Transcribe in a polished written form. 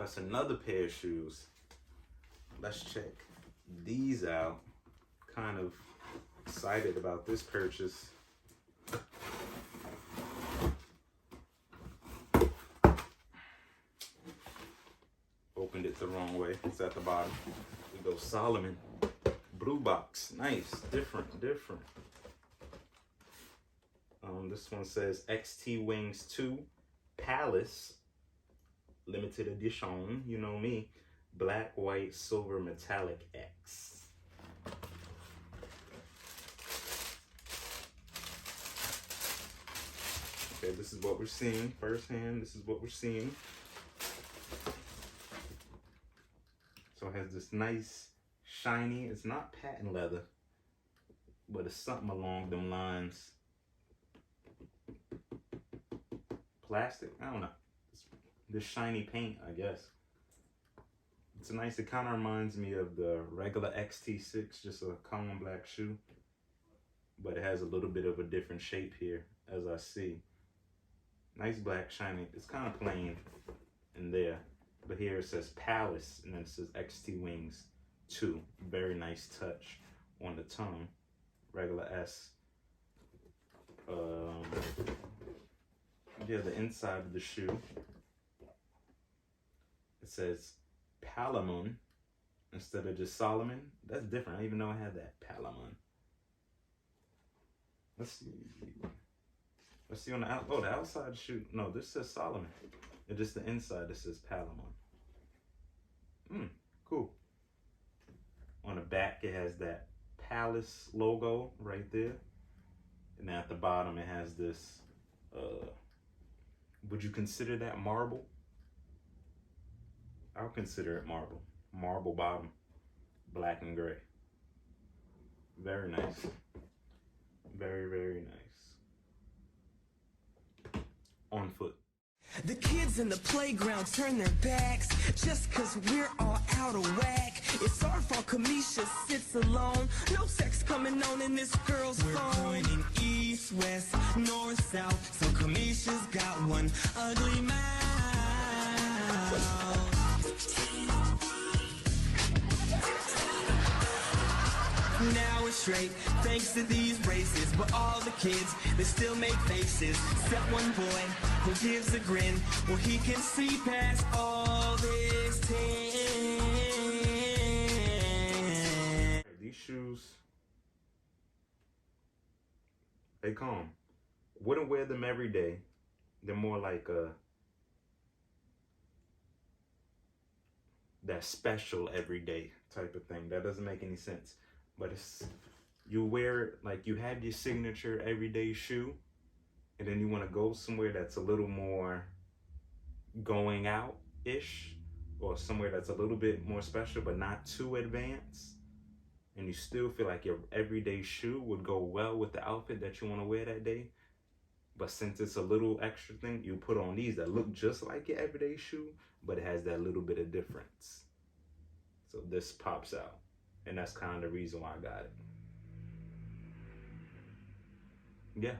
us another pair of shoes. Let's check these out. Kind of excited about this purchase. Opened it the wrong way. It's at the bottom. We go Salomon. Blue box. Nice. Different. This one says XT-Wings 2 Palace limited edition. You know me. Black, white, silver, metallic X. Okay, this is what we're seeing firsthand. This is what we're seeing. So it has this nice, shiny, it's not patent leather, but it's something along them lines. Plastic, I don't know. It's this shiny paint, I guess. It's nice, it kind of reminds me of the regular XT6, just a common black shoe. But it has a little bit of a different shape here, as I see. Nice black, shiny, it's kind of plain in there. But here it says Palace, and then it says XT-Wings 2. Very nice touch on the tongue. Regular S. Yeah, the inside of the shoe. It says Palamon instead of just Solomon. That's different. I didn't even know I had that. Palamon. Let's see. Let's see on the out. Oh, the outside shoe. No, this says Solomon. It's just the inside that says Palamon. Cool. On the back, it has that Palace logo right there. And at the bottom, it has this, would you consider that marble? I'll consider it marble. Marble bottom, black and gray. Very nice. Very, very nice. On foot. The kids in the playground turn their backs just cause we're all out of whack. It's our fault Kamisha sits alone. No sex coming on in this girl's phone. We're pointing east, west, north, south. So Kamisha's got one ugly mouth. Now it's straight, thanks to these braces. But all the kids, they still make faces. Except one boy who gives a grin. Well, he can see past all this tin. These shoes, they calm. Wouldn't wear them every day. They're more like that special everyday type of thing. That doesn't make any sense. But it's, you wear it like you have your signature everyday shoe, and then you want to go somewhere that's a little more going out-ish, or somewhere that's a little bit more special but not too advanced, and you still feel like your everyday shoe would go well with the outfit that you want to wear that day. But since it's a little extra thing, you put on these that look just like your everyday shoe, but it has that little bit of difference. So this pops out. And that's kind of the reason why I got it. Yeah.